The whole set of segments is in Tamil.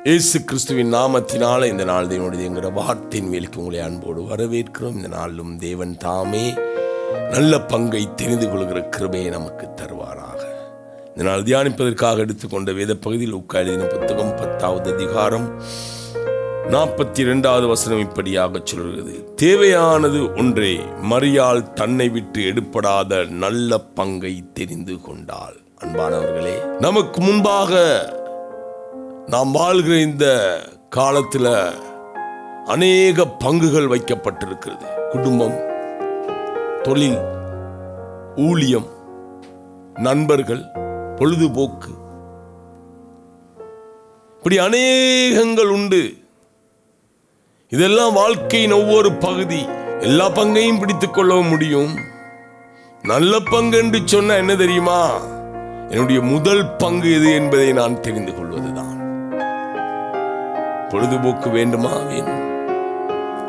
இயேசு கிறிஸ்துவின் நாமத்தினால இந்த நாள் தேவனுடைய என்கிற வார்த்தையின் வேலைக்கு உங்களை அன்போடு வரவேற்கிறோம். இந்த நாளிலும் தேவன் தாமே நல்ல பங்கை தெரிந்து கொள்கிற கிருபையை நமக்கு தருவாராக. இந்த நாள் தியானிப்பதற்காக எடுத்துக்கொண்ட வேத பகுதியில் லூக்கா எழுதின புத்தகம் 10வது அதிகாரம் 42வது வசனம் இப்படியாக சொல்கிறது. தேவையானது ஒன்றே, மரியாள் தன்னை விட்டு எடுப்படாத நல்ல பங்கை தெரிந்து கொண்டாள். அன்பானவர்களே, நமக்கு முன்பாக நாம் வாழ்கிற இந்த காலத்தில் அநேக பங்குகள் வைக்கப்பட்டிருக்கிறது. குடும்பம், தொழில், ஊழியம், நண்பர்கள், பொழுதுபோக்கு, இப்படி அநேகங்கள் உண்டு. இதெல்லாம் வாழ்க்கையின் ஒவ்வொரு பகுதி. எல்லா பங்கையும் பிடித்துக் கொள்ள முடியும். நல்ல பங்கு என்று சொன்ன என்ன தெரியுமா? என்னுடைய முதல் பங்கு எது என்பதை நான் தெரிந்து கொள்வதுதான். பொழுதுபோக்கு வேண்டுமா? வேண்டும்.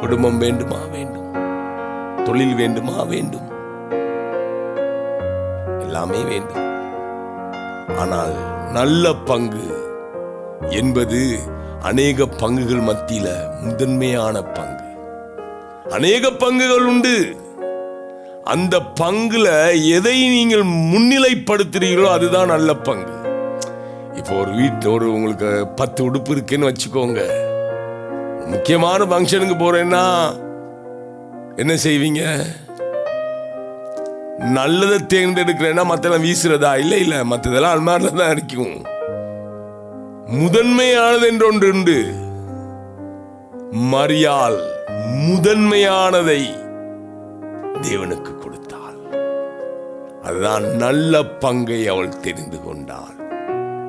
குடும்பம் வேண்டுமா? வேண்டும். தொழில் வேண்டுமா? வேண்டும். எல்லாமே வேண்டும். ஆனால் நல்ல பங்கு என்பது அநேக பங்குகள் மத்தியில முதன்மையான பங்கு. அநேக பங்குகள் உண்டு. அந்த பங்குல எதை நீங்கள் முன்னிலைப்படுத்துறீங்களோ அதுதான் நல்ல பங்கு. இப்போ ஒரு வீட்டில் உங்களுக்கு 10 உடுப்பு இருக்குன்னு வச்சுக்கோங்க. முக்கியமான ஃபங்க்ஷனுக்கு போறேன்னா என்ன செய்வீங்க? நல்லதை தேர்ந்தெடுக்கிறேன்னா மற்றெல்லாம் வீசுறதா? இல்லை, மற்றதெல்லாம் அல்மாரில தான் இருக்கும். முதன்மையானது என்று ஒன்று உண்டு. மரியாள் முதன்மையானதை தேவனுக்கு கொடுத்தாள். அதுதான் நல்ல பங்கை அவள் தெரிந்து கொண்டாள்.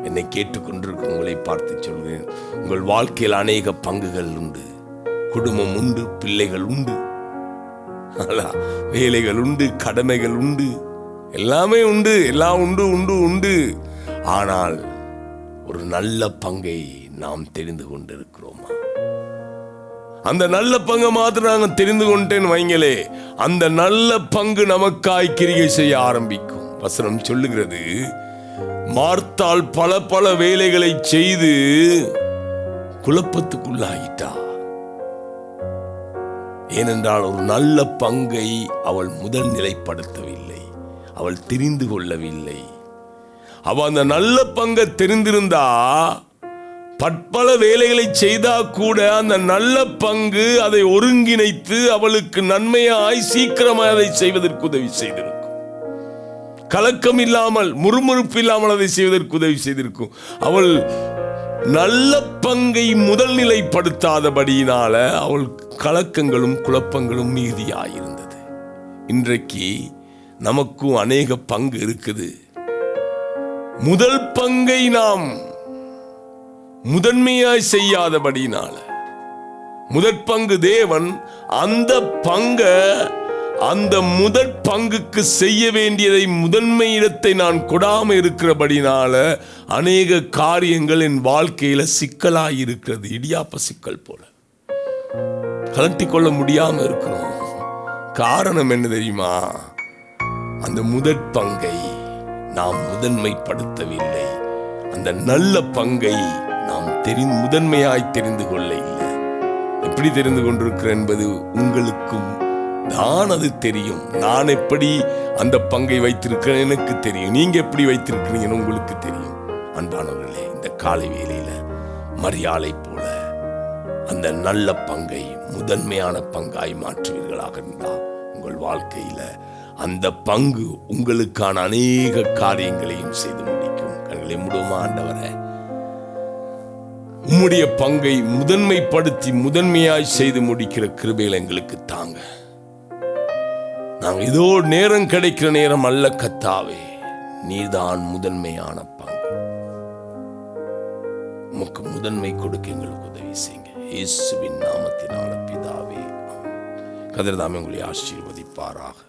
என்னை கேட்டுக்கொண்டிருக்கும் உங்களை பார்த்து சொல்கிறேன், உங்கள் வாழ்க்கையில் அநேக பங்குகள் உண்டு. குடும்பம் உண்டு, பிள்ளைகள் உண்டு, வேலைகள் உண்டு, கடமைகள் உண்டு, எல்லாமே உண்டு, எல்லாம் உண்டு உண்டு உண்டு. ஆனால் ஒரு நல்ல பங்கை நாம் தெரிந்து கொண்டிருக்கிறோமா? அந்த நல்ல பங்கை மாத்திரம் நாங்கள் தெரிந்து கொண்டேன்னு வைங்களே, அந்த நல்ல பங்கு நமக்காய் கிரியை செய்ய ஆரம்பிக்கும். வசனம் சொல்லுகிறது, மார்த்தாள் பல வேலைகளை செய்து குழப்பத்துக்குள்ளாயிட்டா. ஏனென்றால் ஒரு நல்ல பங்கை அவள் முதல் நிலைப்படுத்தவில்லை, அவள் தெரிந்து கொள்ளவில்லை. அவள் அந்த நல்ல பங்கை தெரிந்திருந்தா பற்பல வேலைகளை செய்தா கூட அந்த நல்ல பங்கு அதை ஒருங்கிணைத்து அவளுக்கு நன்மையாய் சீக்கிரமாக அதை செய்வதற்கு உதவி செய்திருக்கும். கலக்கம் இல்லாமல், முறுமுறுப்பு இல்லாமல் அதை செய்வதற்கு உதவி செய்திருக்கும். அவள் நல்ல பங்கை முதல் நிலைப்படுத்தாதபடியினால அவள் கலக்கங்களும் குழப்பங்களும் மீதியாயிருந்தது. இன்றைக்கு நமக்கும் அநேக பங்கு இருக்குது. முதல் பங்கை நாம் முதன்மையாய் செய்யாதபடியினால, முதற் பங்கு தேவன் அந்த பங்கை, அந்த முதற் பங்குக்கு செய்ய வேண்டியதை முதன்மை இடத்தை நான் கொடாம இருக்கிறபடினால அநேக காரியங்கள் என் வாழ்க்கையில சிக்கலாயிருக்கிறது. இடியாப்ப சிக்கல் போல கலட்டி கொள்ள முடியாம இருக்கிறோம். காரணம் என்ன தெரியுமா? அந்த முதற் பங்கை நாம் முதன்மைப்படுத்தவில்லை. அந்த நல்ல பங்கை நாம் முதன்மையாய் தெரிந்து கொள்ள இல்லை. எப்படி தெரிந்து கொண்டிருக்கிறேன் என்பது உங்களுக்கும் தான் அது தெரியும். நான் எப்படி அந்த பங்கை வைத்திருக்கிறேன் எனக்கு தெரியும். நீங்க எப்படி வைத்திருக்கிறீங்கன்னு உங்களுக்கு தெரியும். அன்பானவர்களே, இந்த காலை வேளையில மரியாளை போல அந்த நல்ல பங்கை முதன்மையான பங்காய் மாற்றுவீர்களாக இருந்தால் உங்கள் வாழ்க்கையில அந்த பங்கு உங்களுக்கான அநேக காரியங்களையும் செய்து முடிக்கும். கண்களை மூடுவோமா? ஆண்டவரே, உம்முடைய பங்கை முதன்மைப்படுத்தி முதன்மையாய் செய்து முடிக்கிற கிருபைகளை எங்களுக்கு தாங்க. நாங்கள் ஏதோ நேரம் கிடைக்கிற நேரம் அல்ல கர்த்தாவே, நீதான் முதன்மையான பங்கு. உமக்கு முதன்மை கொடுக்க எங்களுக்கு உதவி செய்யுங்க. இயேசுவின் நாமத்தினால பிதாவே. கர்த்தர் தாமே உங்களை ஆசீர்வதிப்பாராக.